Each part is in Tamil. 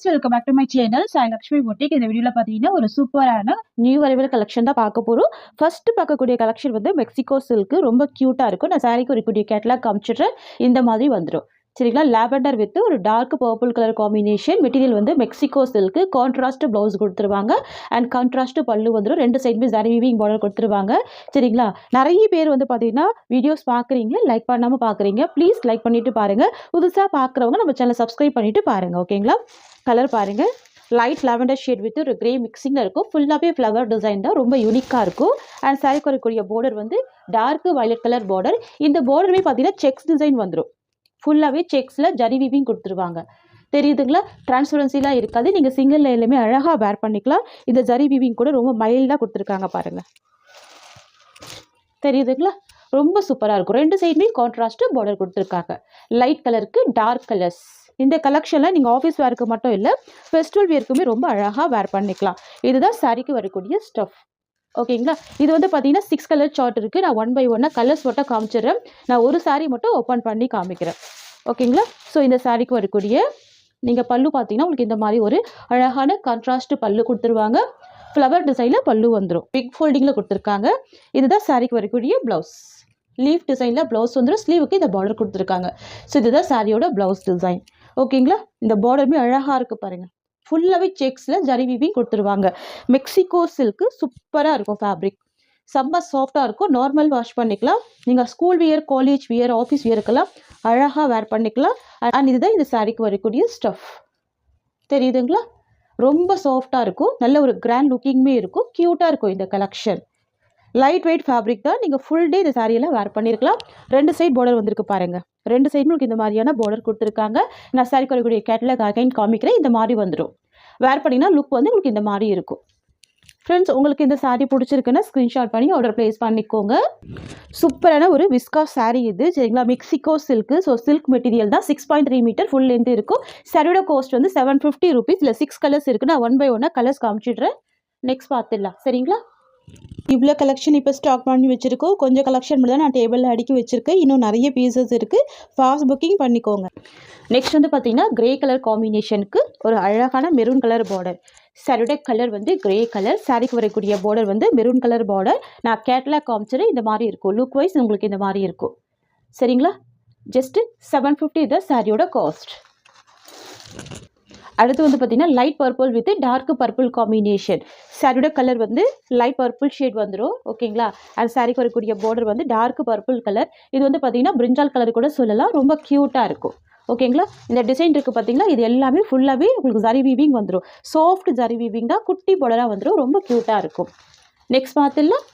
Welcome back to my channel Sai Lakshmi boutique. இந்த வீடியோவில் பார்த்தீங்கன்னா ஒரு சூப்பரான நியூ அரைவல் கலெக்ஷன் தான் பார்க்க போகிறோம். ஃபர்ஸ்ட் பார்க்கக்கூடிய கலெக்ஷன் வந்து மெக்சிகோ சில்க்கு, ரொம்ப க்யூட்டாக இருக்கும். நான் சாரிக்கு ஒரு கூடிய கேட்லாக் காமிச்சிடுறேன். இந்த மாதிரி வந்துடும் சரிங்களா. லாவெண்டர் வித் ஒரு dark purple colour combination. Material வந்து மெக்சிகோ சில்க்கு. கான்ட்ராஸ்ட் ப்ளவுஸ் கொடுத்துருவாங்க அண்ட் கான்ட்ராஸ்ட் பல்லு வந்துடும். ரெண்டு சைடுமே ஜரி வீவிங் பார்டர் கொடுத்துருவாங்க சரிங்களா. நிறைய பேர் வந்து பார்த்தீங்கன்னா வீடியோஸ் பார்க்குறீங்க, லைக் பண்ணாமல் பார்க்குறீங்க. ப்ளீஸ் லைக் பண்ணிட்டு பாருங்கள். புதுசாக பார்க்குறவங்க நம்ம சேனல் சப்ஸ்கிரைப் பண்ணிட்டு பாருங்கள். ஓகேங்களா. கலர் பாருங்கள், லைட் லாவெண்டர் ஷேட் வித் ஒரு கிரே மிக்சிங்கில் இருக்கும். ஃபுல்லாகவே ஃப்ளவர் டிசைன் தான், ரொம்ப யூனிக்காக இருக்கும். அண்ட் சாரிக்கு வரக்கூடிய பார்டர் வந்து டார்க் வயலட் கலர் பார்டர். இந்த பார்டருமே பார்த்தீங்கன்னா செக்ஸ் டிசைன் வந்துடும். ஃபுல்லாகவே செக்ஸில் ஜரி வீவிங் கொடுத்துருவாங்க. தெரியுதுங்களா, டிரான்ஸ்பரன்சிலாம் இருக்காது. நீங்கள் சிங்கிள் லேயர்லையுமே அழகாக வேர் பண்ணிக்கலாம். இந்த ஜரி வீவிங் கூட ரொம்ப மைல்டாக கொடுத்துருக்காங்க பாருங்கள். தெரியுதுங்களா, ரொம்ப சூப்பராக இருக்கும். ரெண்டு சைடுமே கான்ட்ராஸ்ட்டு பார்டர் கொடுத்துருக்காங்க. லைட் கலருக்கு டார்க் கலர்ஸ். இந்த கலெக்ஷனில் நீங்கள் ஆஃபீஸ் வேருக்கு மட்டும் இல்லை, ஃபெஸ்டிவல் வேருக்குமே ரொம்ப அழகாக வேர் பண்ணிக்கலாம். இதுதான் சாரிக்கு வரக்கூடிய ஸ்டஃப். ஓகேங்களா. இது வந்து பார்த்தீங்கன்னா 6 கலர் சார்ட் இருக்குது. நான் 1 by 1 கலர்ஸ் மட்டும் காமிச்சிடுறேன். நான் ஒரு சாரீ மட்டும் ஓப்பன் பண்ணி காமிக்கிறேன். ஓகேங்களா. ஸோ இந்த சாரிக்கு வரக்கூடிய நீங்கள் பல்லு பார்த்தீங்கன்னா உங்களுக்கு இந்த மாதிரி ஒரு அழகான கான்ட்ராஸ்ட் பல்லு கொடுத்துருவாங்க. ஃப்ளவர் டிசைனில் பல்லு வந்துடும். பிக் ஃபோல்டிங்கில் கொடுத்துருக்காங்க. இதுதான் சாரிக்கு வரக்கூடிய ப்ளவுஸ். லீஃப் டிசைனில் ப்ளவுஸ் வந்துடும். ஸ்லீவுக்கு இந்த பார்டர் கொடுத்துருக்காங்க. ஸோ இதுதான் சாரியோட ப்ளவுஸ் டிசைன். ஓகேங்களா. இந்த பார்டருமே அழகாக இருக்குது பாருங்கள். ஃபுல்லாகவே செக்ஸில் ஜரி வீவிங் கொடுத்துருவாங்க. மெக்சிகோ சில்க்கு சூப்பராக இருக்கும். ஃபேப்ரிக் செம்ம சாஃப்டாக இருக்கும். நார்மல் வாஷ் பண்ணிக்கலாம். நீங்கள் school wear, college wear, office வியருக்கெல்லாம் அழகாக வேர் பண்ணிக்கலாம். அண்ட் இதுதான் இந்த சாரிக்கு வரக்கூடிய ஸ்டஃப். தெரியுதுங்களா, ரொம்ப சாஃப்டாக இருக்கும். நல்ல ஒரு கிராண்ட் லுக்கிங்குமே இருக்கும். க்யூட்டாக இருக்கும் இந்த கலெக்ஷன். லைட் வெயிட் ஃபேப்ரிக் தான். நீங்கள் ஃபுல் டே இந்த சாரியெல்லாம் வேர் பண்ணியிருக்கலாம். ரெண்டு சைட் பார்டர் வந்திருக்கு பாருங்கள். ரெண்டு சைடும் உங்களுக்கு இந்த மாதிரியான பார்டர் கொடுத்துருக்காங்க. நான் சாரிக்கு வரக்கூடிய கேட்டலாக் அகைன் காமிக்கிறேன். இந்த மாதிரி வந்துடும். வேர் பண்ணிங்கன்னா லுக் வந்து உங்களுக்கு இந்த மாதிரி இருக்கும். ஃப்ரெண்ட்ஸ், உங்களுக்கு இந்த சாரீ பிடிச்சிருக்குன்னா ஸ்க்ரீன்ஷாட் பண்ணி ஆர்டர் ப்ளேஸ் பண்ணிக்கோங்க. சூப்பரான ஒரு விஸ்காஸ் சாரீ இது சரிங்களா. Mexico silk. So silk material தான். 6.3 மீட்டர் ஃபுல் லென்த் இருக்கும். சாரியோட காஸ்ட் வந்து 750 rupees. இல்லை 6 கலர்ஸ் இருக்குது. நான் 1 by 1 கலர்ஸ் காமிச்சிடுறேன். நெக்ஸ்ட் பார்த்துடலாம் சரிங்களா. இவ்வளோ கலெக்ஷன் இப்போ ஸ்டாக் பண்ணி வச்சுருக்கோம். கொஞ்சம் கலெக்ஷன் மட்டும் தான் நான் டேபிளில் அடுக்கி வச்சுருக்கேன். இன்னும் நிறைய பீசஸ் இருக்குது. ஃபாஸ்ட் புக்கிங் பண்ணிக்கோங்க. நெக்ஸ்ட் வந்து பார்த்தீங்கன்னா கிரே கலர் காம்பினேஷனுக்கு ஒரு அழகான மெரூன் கலர் பார்டர். சாரியோட கலர் வந்து கிரே கலர். சாரிக்கு வரக்கூடிய பார்டர் வந்து மெரூன் கலர் பார்டர். நான் கேட்லாக் காமிச்சிட்டு இந்த மாதிரி இருக்கும். லுக் வைஸ் உங்களுக்கு இந்த மாதிரி இருக்கும் சரிங்களா. ஜஸ்ட்டு 750 தான் சாரியோட காஸ்ட். அடுத்து வந்து பார்த்தீங்கன்னா light purple with dark purple combination. சாரியோட கலர் வந்து லைட் பர்பிள் ஷேட் வந்துடும். ஓகேங்களா. அண்ட் சாரிக்கு வரக்கூடிய பார்டர் வந்து டார்க் பர்பிள் கலர். இது வந்து பார்த்தீங்கன்னா பிரிஞ்சால் கலர் கூட சொல்லலாம். ரொம்ப க்யூட்டாக இருக்கும். ஓகேங்களா. இந்த டிசைன் இருக்குது பார்த்தீங்களா, இது எல்லாமே ஃபுல்லாகவே உங்களுக்கு ஜரி வீவிங் வந்துடும். சாஃப்ட் ஜரி வீவிங் தான். குட்டி பார்டராக வந்துடும். ரொம்ப க்யூட்டாக இருக்கும். நெக்ஸ்ட் பார்த்துடலாம்.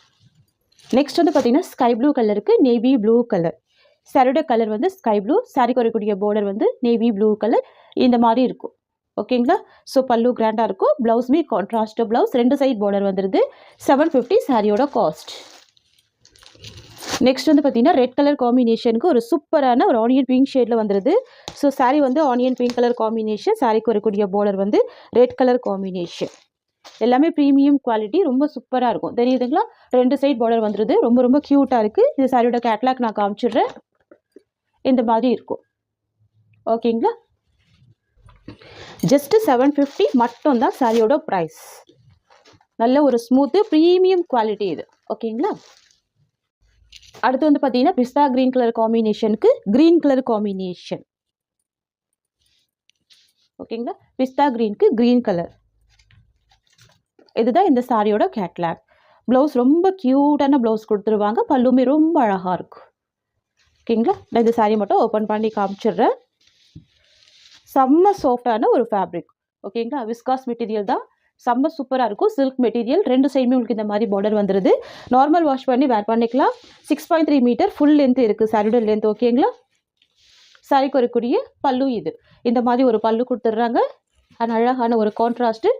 நெக்ஸ்ட் வந்து பார்த்தீங்கன்னா ஸ்கை ப்ளூ கலருக்கு நேவி ப்ளூ கலர். சாரியோட கலர் வந்து ஸ்கை ப்ளூ. சாரிக்கு வரக்கூடிய பார்டர் வந்து நேவி ப்ளூ கலர். இந்த மாதிரி இருக்கும். ஓகேங்களா. ஸோ பல்லு கிராண்டாக இருக்கும். ப்ளவுஸுமே கான்ட்ராஸ்ட் ப்ளவுஸ். ரெண்டு சைட் பார்டர் வந்துடுது. 750 சாரியோட காஸ்ட். நெக்ஸ்ட் வந்து பார்த்தீங்கன்னா ரெட் கலர் காம்பினேஷனுக்கு ஒரு சூப்பரான ஒரு ஆனியன் பிங்க் ஷேடில் வந்துடுது. ஸோ சாரி வந்து ஆனியன் பிங்க் கலர் காம்பினேஷன். சாரிக்கு வரக்கூடிய பார்டர் வந்து ரெட் கலர் காம்பினேஷன். எல்லாமே ப்ரீமியம் குவாலிட்டி. ரொம்ப சூப்பராக இருக்கும். தெரியுதுங்களா, ரெண்டு சைட் பார்டர் வந்துடுது. ரொம்ப ரொம்ப க்யூட்டாக இருக்குது. இந்த சாரியோட கேட்லாக் நான் காமிச்சிடுறேன். இந்த மாதிரி இருக்கும். ஓகேங்களா. ஜஸ்ட்டு 750 மட்டும்தான் சாரியோட ப்ரைஸ். நல்ல ஒரு ஸ்மூத்து ப்ரீமியம் குவாலிட்டி இது. ஓகேங்களா. அடுத்து வந்து பார்த்தீங்கன்னா பிஸ்தா கிரீன் கலர் காம்பினேஷனுக்கு கிரீன் கலர் காம்பினேஷன். ஓகேங்களா. பிஸ்தா கிரீனுக்கு கிரீன் கலர். இதுதான் இந்த சாரியோட கேட்லாக். ப்ளவுஸ் ரொம்ப க்யூட்டான ப்ளவுஸ் கொடுத்துருவாங்க. பல்லுமே ரொம்ப அழகாக இருக்கும். ஓகேங்களா. நான் இந்த சாரி மட்டும் ஓப்பன் பண்ணி காமிச்சிடுறேன். செம்ம சாஃப்டான ஒரு ஃபேப்ரிக். ஓகேங்களா. விஸ்காஸ் மெட்டீரியல் தான். செம்ம சூப்பராக இருக்கும். Silk material. ரெண்டு சைடுமே உங்களுக்கு இந்த மாதிரி பார்டர் வந்துடுது. நார்மல் வாஷ் பண்ணி வேர் பண்ணிக்கலாம். 6.3 மீட்டர் ஃபுல் லென்த் இருக்குது சாரியோட லென்த். ஓகேங்களா. சாரிக்கு வரக்கூடிய பல்லு இது. இந்த மாதிரி ஒரு பல்லு கொடுத்துட்றாங்க. அண்ட் அழகான ஒரு கான்ட்ராஸ்ட்டு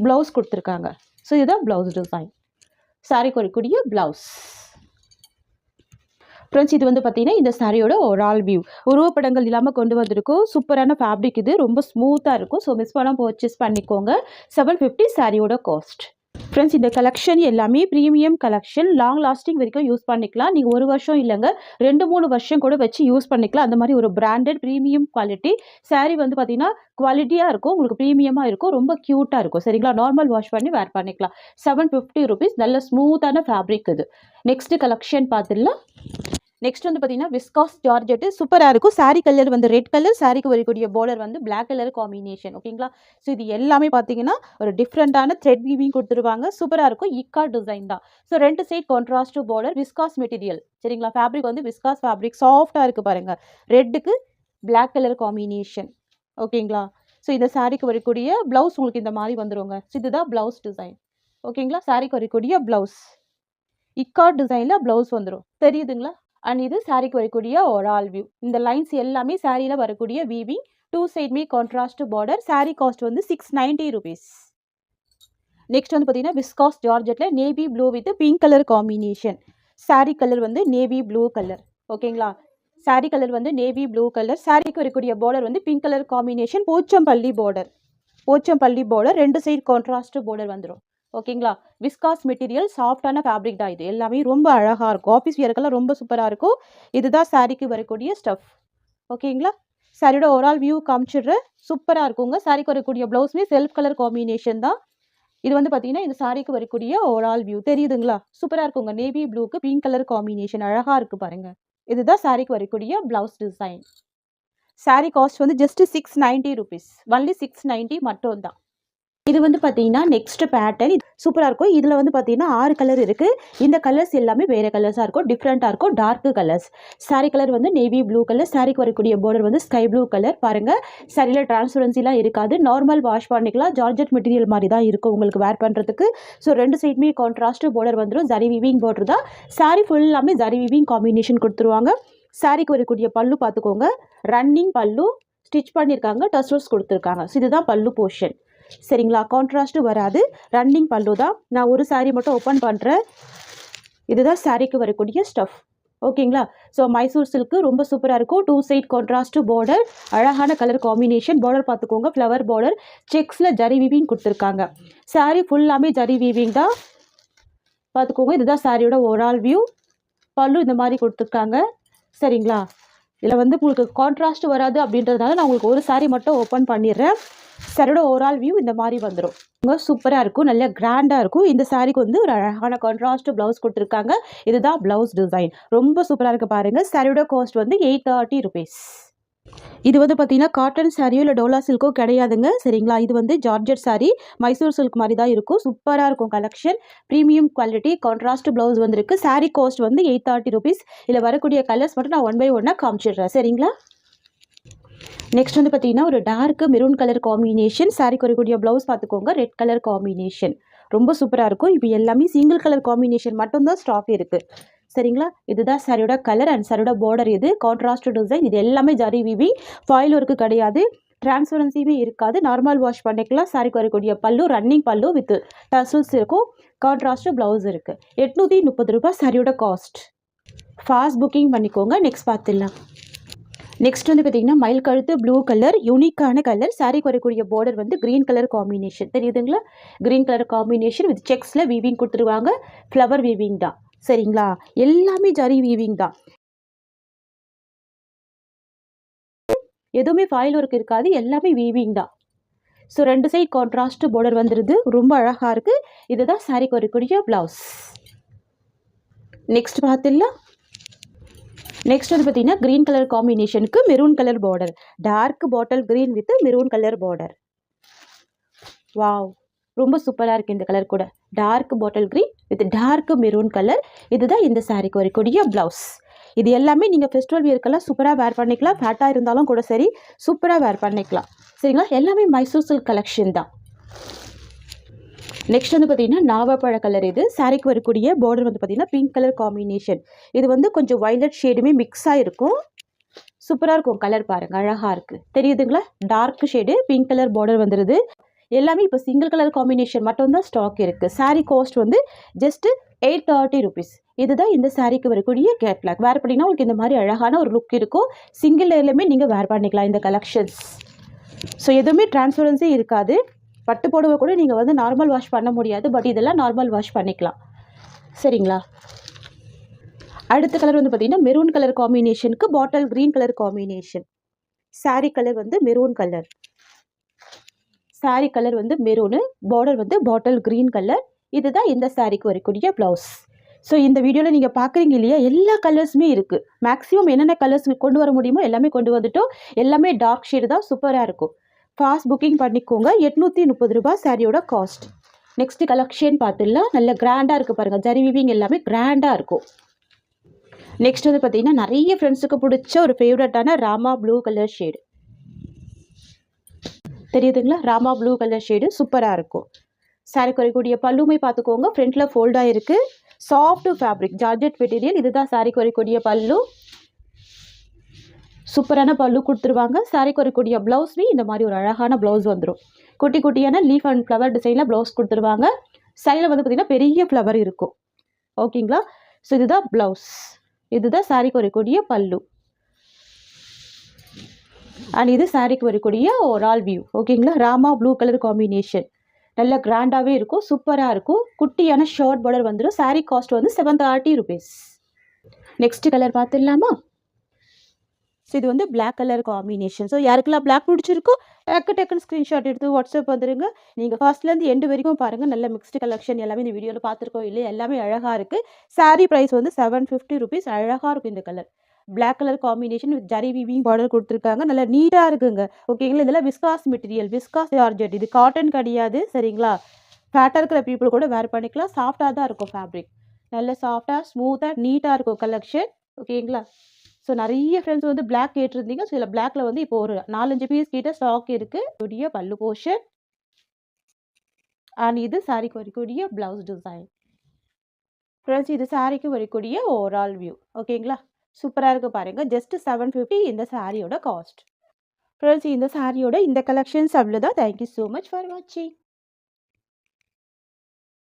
ப்ளவுஸ் கொடுத்துருக்காங்க. ஸோ இதுதான் ப்ளவுஸ் டிசைன். சாரிக்கு வரக்கூடிய ப்ளவுஸ். ஃப்ரெண்ட்ஸ், இது வந்து பார்த்தீங்கன்னா இந்த சாரியோட ஒரு ஆல் வியூ. உருவப்படங்கள் இல்லாமல் கொண்டு வந்திருக்கும். சூப்பரான ஃபேப்ரிக் இது. ரொம்ப ஸ்மூத்தாக இருக்கும். ஸோ மிஸ் பண்ணாமல் பர்ச்சேஸ் பண்ணிக்கோங்க. 750 சாரியோட காஸ்ட். ஃப்ரெண்ட்ஸ், இந்த கலெக்ஷன் எல்லாமே ப்ரீமியம் கலெக்ஷன். லாங் லாஸ்டிங் வரைக்கும் யூஸ் பண்ணிக்கலாம். நீங்கள் 1 வருஷம் இல்லைங்க, 2-3 வருஷம் கூட வச்சு யூஸ் பண்ணிக்கலாம். அந்த மாதிரி ஒரு பிராண்டட் ப்ரீமியம் குவாலிட்டி சாரீ வந்து பார்த்தீங்கன்னா குவாலிட்டியாக இருக்கும், உங்களுக்கு ப்ரீமியமாக இருக்கும், ரொம்ப க்யூட்டாக இருக்கும். சரிங்களா? நார்மல் வாஷ் பண்ணி வேர் பண்ணிக்கலாம். 750 rupees. நல்ல ஸ்மூத்தான ஃபேப்ரிக் இது. நெக்ஸ்ட் கலெக்ஷன் பார்த்துடலாம். நெக்ஸ்ட் வந்து பார்த்தீங்கன்னா விஸ்காஸ் ஜார்ஜெட் சூப்பராக இருக்கும். சாரீ கலர் வந்து ரெட் கலர், சாரீக்கு வரக்கூடிய பார்டர் வந்து பிளாக் கலர் காம்பினேஷன். ஓகேங்களா? ஸோ இது எல்லாமே பார்த்தீங்கன்னா ஒரு டிஃப்ரெண்ட்டான த்ரெட் வீவிங் கொடுத்துருவாங்க. சூப்பராக இருக்கும். இக்கா டிசைன் தான். So 2 side contrast border, viscose material. சரிங்களா? ஃபேப்ரிக் வந்து விஸ்காஸ் ஃபேப்ரிக், சாஃப்டாக இருக்குது பாருங்க. ரெட்டுக்கு பிளாக் கலர் காம்பினேஷன். ஓகேங்களா? ஸோ இந்த சாரீக்கு வரக்கூடிய ப்ளவுஸ் உங்களுக்கு இந்த மாதிரி வந்துருங்க. ஸோ இதுதான் ப்ளவுஸ் டிசைன். ஓகேங்களா? சாரீக்கு வரக்கூடிய ப்ளவுஸ் இக்கா டிசைனில் ப்ளவுஸ் வந்துடும். தெரியுதுங்களா? அண்ட் இது சாரீக்கு வரக்கூடிய ஓவரால் வியூ. இந்த லைன்ஸ் எல்லாமே சாரியில் வரக்கூடிய வீவிங். 2 சைடுமே கான்ட்ராஸ்ட் பார்டர். சாரீ காஸ்ட் வந்து 690 rupees. நெக்ஸ்ட் வந்து பார்த்தீங்கன்னா விஸ்காஸ் ஜார்ஜெட்டில் navy blue with pink colour combination. Sari colour வந்து நேவி ப்ளூ கலர். ஓகேங்களா? சாரீ கலர் வந்து நேவி ப்ளூ கலர். சாரீக்கு வரக்கூடிய பார்டர் வந்து pink colour combination. Pochampally border. 2 side contrast border வந்துடும். ஓகேங்களா? விஸ்காஸ் மெட்டீரியல், சாஃப்டான ஃபேப்ரிக் தான் இது. எல்லாமே ரொம்ப அழகாக இருக்கும். ஆஃபீஸ் வியருக்கெல்லாம் ரொம்ப சூப்பராக இருக்கும். இதுதான் சாரீக்கு வரக்கூடிய ஸ்டஃப். ஓகேங்களா? சாரியோட ஓவரால் வியூ காமிச்சிடுறேன். சூப்பராக இருக்குங்க. சாரீக்கு வரக்கூடிய ப்ளவுஸ்மே செல்ஃப் கலர் காம்பினேஷன் தான். இது வந்து பார்த்தீங்கன்னா இந்த சாரீக்கு வரக்கூடிய ஓவரால் வியூ. தெரியுதுங்களா? சூப்பராக இருக்குங்க. நேவி ப்ளூக்கு பிங்க் கலர் காம்பினேஷன் அழகாக இருக்குது பாருங்கள். இதுதான் சாரீக்கு வரக்கூடிய ப்ளவுஸ் டிசைன். சாரீ காஸ்ட் வந்து ஜஸ்ட் 690 rupees. ஒன்லி 690 மட்டும் தான். இது வந்து பார்த்தீங்கன்னா நெக்ஸ்ட் பேட்டர்ன். இது சூப்பராக இருக்கும். இதில் வந்து பார்த்தீங்கன்னா 6 கலர் இருக்குது. இந்த கலர்ஸ் எல்லாமே வேறு கலர்ஸாக இருக்கும், டிஃப்ரெண்ட்டாக இருக்கும். Dark colours. சாரீ கலர் வந்து நேவி ப்ளூ கலர். சாரீக்கு வரக்கூடிய பார்டர் வந்து ஸ்கை ப்ளூ கலர். பாருங்கள், சாரியில் டிரான்ஸ்பரன்சிலாம் இருக்காது. நார்மல் வாஷ் பண்ணிக்கலாம். ஜார்ஜெட் மெட்டீரியல் மாதிரி தான் இருக்கும் உங்களுக்கு வேர் பண்ணுறதுக்கு. ஸோ 2 சைடுமே கான்ட்ராஸ்ட் பார்டர் வந்துடும். ஜரி வீவிங் பார்டர் தான். சாரீ ஃபுல்லாமே ஜரி வீவிங் காம்பினேஷன் கொடுத்துருவாங்க. சாரீக்கு வரக்கூடிய பல்லு பார்த்துக்கோங்க. ரன்னிங் பல்லு ஸ்டிச் பண்ணியிருக்காங்க, டசல்ஸ் கொடுத்துருக்காங்க. ஸோ இதுதான் பல்லு போர்ஷன். சரிங்களா? கான்ட்ராஸ்ட்டு வராது, ரன்னிங் பல்லு தான். நான் ஒரு சாரீ மட்டும் ஓப்பன் பண்ணுறேன். இதுதான் சாரீக்கு வரக்கூடிய ஸ்டஃப். ஓகேங்களா? ஸோ மைசூர் சில்க்கு ரொம்ப சூப்பராக இருக்கும். 2 சைட் கான்ட்ராஸ்ட் பார்டர், அழகான கலர் காம்பினேஷன். பார்டர் பார்த்துக்கோங்க, ஃப்ளவர் பார்டர். செக்ஸில் ஜரி வீவிங் கொடுத்துருக்காங்க. சாரீ ஃபுல்லாமே ஜரி வீவிங் தான் பார்த்துக்கோங்க. இதுதான் சாரியோட ஓவரால் வியூ. பல்லு இந்த மாதிரி கொடுத்துருக்காங்க. சரிங்களா? இதில் வந்து உங்களுக்கு கான்ட்ராஸ்ட் வராது அப்படின்றதுனால நான் உங்களுக்கு ஒரு சாரீ மட்டும் ஓப்பன் பண்ணிடுறேன். சாரியோட ஓவரால் வியூ இந்த மாதிரி வந்துடும். சூப்பராக இருக்கும், நல்ல கிராண்டாக இருக்கும். இந்த சாரீக்கு வந்து ஒரு அழகான கான்ட்ராஸ்ட் ப்ளவுஸ் கொடுத்துருக்காங்க. இதுதான் ப்ளவுஸ் டிசைன். ரொம்ப சூப்பராக இருக்குது பாருங்கள். சாரியோட காஸ்ட் வந்து 830 rupees. இது வந்து பார்த்தீங்கன்னா காட்டன் சாரியோ இல்லை டோலா சில்க்கோ கிடையாதுங்க. சரிங்களா? இது வந்து ஜார்ஜெட் சாரீ, மைசூர் சில்க் மாதிரி தான் இருக்கும். சூப்பராக இருக்கும் collection. Premium quality, contrast blouse வந்துருக்கு. சாரீ காஸ்ட் வந்து 830 rupees. இதில் வரக்கூடிய கலர்ஸ் மட்டும் நான் 1 by 1 காமிச்சிடுறேன். சரிங்களா? நெக்ஸ்ட் வந்து பார்த்தீங்கன்னா ஒரு டார்க் மெரூன் கலர் காம்பினேஷன். சாரீக்கு வரக்கூடிய ப்ளவுஸ் பார்த்துக்கோங்க, ரெட் கலர் காம்பினேஷன். ரொம்ப சூப்பராக இருக்கும். இப்போ எல்லாமே சிங்கிள் கலர் காம்பினேஷன் மட்டும்தான் ஸ்டாக் இருக்குது. சரிங்களா? இதுதான் சாரியோட கலர் அண்ட் சாரியோட பார்டர். இது கான்ட்ராஸ்ட் டிசைன். இது எல்லாமே ஜரி வீவிங், ஃபாயில் ஒர்க்கு கிடையாது, டிரான்ஸ்பரன்சியுமே இருக்காது. நார்மல் வாஷ் பண்ணிக்கலாம். சாரிக்கு வரக்கூடிய பல்லு ரன்னிங் பல்லு வித் டசல்ஸ் இருக்கும். கான்ட்ராஸ்ட் ப்ளவுஸ் இருக்குது. 830 ரூபாய் சாரியோட காஸ்ட். ஃபாஸ்ட் புக்கிங் பண்ணிக்கோங்க. நெக்ஸ்ட் பார்த்துடலாம். நெக்ஸ்ட் வந்து பார்த்தீங்கன்னா மயில் கழுத்து ப்ளூ கலர், யூனிக்கான கலர். சாரீக்கு வரக்கூடிய பார்டர் வந்து க்ரீன் கலர் காம்பினேஷன். தெரியுதுங்களா? க்ரீன் கலர் காம்பினேஷன் வித் செக்ஸில் வீவிங் கொடுத்துருவாங்க. ஃப்ளவர் வீவிங் தான். சரிங்களா? எல்லாமே ஜரி வீவிங் தான். எதுவுமே ஃபாயில் ஒர்க் இருக்காது, எல்லாமே வீவிங் தான். ஸோ 2 சைட் கான்ட்ராஸ்ட் பார்டர் வந்துடுது. ரொம்ப அழகாக இருக்குது. இதுதான் சாரீக்கு வரக்கூடிய ப்ளவுஸ். நெக்ஸ்ட் பார்த்துடலாம். நெக்ஸ்ட் வந்து பார்த்தீங்கன்னா க்ரீன் கலர் காம்பினேஷனுக்கு maroon colour border. Dark bottle green with maroon colour border. Wow, ரொம்ப சூப்பராக இருக்குது இந்த கலர் கூட. Dark bottle green with dark maroon colour. இதுதான் இந்த சாரீக்கு வரக்கூடிய ப்ளவுஸ். இது எல்லாமே நீங்கள் ஃபெஸ்டிவல் வியர்க்கெல்லாம் சூப்பராக வேர் பண்ணிக்கலாம். ஃபேட்டாக இருந்தாலும் கூட சரி, சூப்பராக வேர் பண்ணிக்கலாம். சரிங்களா? எல்லாமே மைசூர் சில்க் கலெக்ஷன் தான். நெக்ஸ்ட் வந்து பார்த்தீங்கன்னா நாவப்பழ கலர். இது சாரீக்கு வரக்கூடிய பார்டர் வந்து பார்த்தீங்கன்னா பிங்க் கலர் காம்பினேஷன். இது வந்து கொஞ்சம் வயலட் ஷேடுமே மிக்ஸாக இருக்கும். சூப்பராக இருக்கும் கலர் பாருங்கள், அழகாக இருக்குது. தெரியுதுங்களா? Dark shade pink colour border வந்துடுது. எல்லாமே இப்போ சிங்கிள் கலர் காம்பினேஷன் மட்டும்தான் ஸ்டாக் இருக்குது. சாரீ காஸ்ட் வந்து ஜஸ்ட் 830 rupees. இதுதான் இந்த சாரீக்கு வரக்கூடிய கேட்லாக். வேர் பண்ணிங்கன்னா உங்களுக்கு இந்த மாதிரி அழகான ஒரு லுக் இருக்கும். சிங்கிள் லேயர்லையுமே நீங்கள் வேர் பண்ணிக்கலாம் இந்த கலெக்ஷன்ஸ். ஸோ எதுவுமே டிரான்ஸ்பரன்சி இருக்காது. பட்டு புடவை கூட நீங்கள் வந்து நார்மல் வாஷ் பண்ண முடியாது, பட் இதெல்லாம் நார்மல் வாஷ் பண்ணிக்கலாம். சரிங்களா? அடுத்த கலர் வந்து பார்த்தீங்கன்னா மெரூன் கலர் காம்பினேஷனுக்கு bottle green colour combination. Sari colour வந்து மெரூன் கலர். சாரீ கலர் வந்து மெரூனு, பார்டர் வந்து பாட்டில் க்ரீன் கலர். இதுதான் இந்த சாரீக்கு வரக்கூடிய ப்ளவுஸ். ஸோ இந்த வீடியோவில் நீங்கள் பார்க்குறீங்க இல்லையா, எல்லா கலர்ஸுமே இருக்குது. மேக்ஸிமம் என்னென்ன கலர்ஸ் கொண்டு வர முடியுமோ எல்லாமே கொண்டு வந்துட்டோம். எல்லாமே டார்க் ஷேடு தான், சூப்பராக இருக்கும். ஃபாஸ்ட் புக்கிங் பண்ணிக்கோங்க. 830 ரூபாய் சாரியோட காஸ்ட். நெக்ஸ்ட் கலெக்ஷன் பார்த்துடலாம். நல்ல கிராண்டாக இருக்குது பாருங்கள். ஜரி வீவிங் எல்லாமே கிராண்டாக இருக்கும். நெக்ஸ்ட் வந்து பார்த்தீங்கன்னா நிறைய ஃப்ரெண்ட்ஸுக்கு பிடிச்ச ஒரு ஃபேவரட்டான ராமா ப்ளூ கலர் ஷேடு தெரியுதுங்களா? ராமா ப்ளூ கலர் ஷேடு சூப்பராக இருக்கும். சாரி குறைக்கூடிய பல்லுமே பார்த்துக்கோங்க. ஃப்ரண்ட்டில் ஃபோல்டாக இருக்குது. Soft fabric georgette material. இதுதான் சாரி குறைக்கூடிய பல்லு. சூப்பரான பல்லு கொடுத்துருவாங்க. சாரி குறைக்கூடிய ப்ளவுஸ்மே இந்த மாதிரி ஒரு அழகான ப்ளவுஸ் வந்துடும். குட்டி குட்டியான லீஃப் அண்ட் ஃப்ளவர் டிசைனில் ப்ளவுஸ் கொடுத்துருவாங்க. சாரியில் வந்து பார்த்திங்கன்னா பெரிய ஃப்ளவர் இருக்கும். ஓகேங்களா? ஸோ இதுதான் ப்ளவுஸ். இதுதான் சாரிக்கு வரக்கூடிய பல்லு. அண்ட் இது சாரிக்கு வரக்கூடிய ஒரு ஆல் வியூ. ஓகேங்களா? Rama blue colour combination. நல்ல கிராண்டாகவே இருக்கும், சூப்பராக இருக்கும். குட்டியான ஷார்ட் பார்டர் வந்துடும். சாரீ காஸ்ட் வந்து 730 rupees. நெக்ஸ்ட் கலர் பார்த்துடலாமா? ஸோ இது வந்து பிளாக் கலர் காம்பினேஷன். ஸோ யாருக்கெல்லாம் பிளாக் பிடிச்சிருக்கோ டக்குன்னு ஸ்க்ரீன்ஷாட் எடுத்து வாட்ஸ்அப் வந்துடுங்க. நீங்கள் ஃபர்ஸ்ட்லேருந்து எண்டு வரைக்கும் பாருங்கள். நல்ல மிக்ஸ்டு கலெக்ஷன் எல்லாமே இந்த வீடியோவில் பார்த்துருக்கோம் இல்லையா? எல்லாமே அழகாக இருக்குது. சாரீ ப்ரைஸ் வந்து 750 rupees. அழகாக இருக்கும் இந்த கலர். Black colour combination with zari weaving border கொடுத்துருக்காங்க. நல்லா நீட்டாக இருக்குங்க. ஓகேங்களா? இதெல்லாம் விஸ்காஸ் மெட்டீரியல், விஸ்காஸ் ஜார்ஜெட். இது காட்டன் கிடையாது. சரிங்களா? ஃபேட்டாக இருக்கிற பீப்புள் கூட வேர் பண்ணிக்கலாம். சாஃப்டாக தான் இருக்கும் ஃபேப்ரிக். நல்ல சாஃப்டாக ஸ்மூத்தாக நீட்டாக இருக்கும் கலெக்ஷன். ஓகேங்களா? ஸோ நிறைய ஃப்ரெண்ட்ஸ் வந்து பிளாக் கேட்டிருந்தீங்க. ஸோ இதில் பிளாக்ல வந்து இப்போ ஒரு 4-5 பீஸ் கிட்ட ஸ்டாக் இருக்குது. கூடிய பல்லு போர்ஷன். அண்ட் இது சாரிக்கு வரக்கூடிய ப்ளவுஸ் டிசைன். ஃப்ரெண்ட்ஸ் இது சாரிக்கு வரக்கூடிய ஓவரால் வியூ. ஓகேங்களா? சூப்பராக இருக்குது பாருங்கள். ஜஸ்ட் 750 இந்த சாரியோட காஸ்ட். ஃப்ரெண்ட்ஸ் இந்த சாரியோட இந்த கலெக்ஷன்ஸ் அவ்வளோதான். தேங்க்யூ ஸோ மச் ஃபார் வாட்சிங்.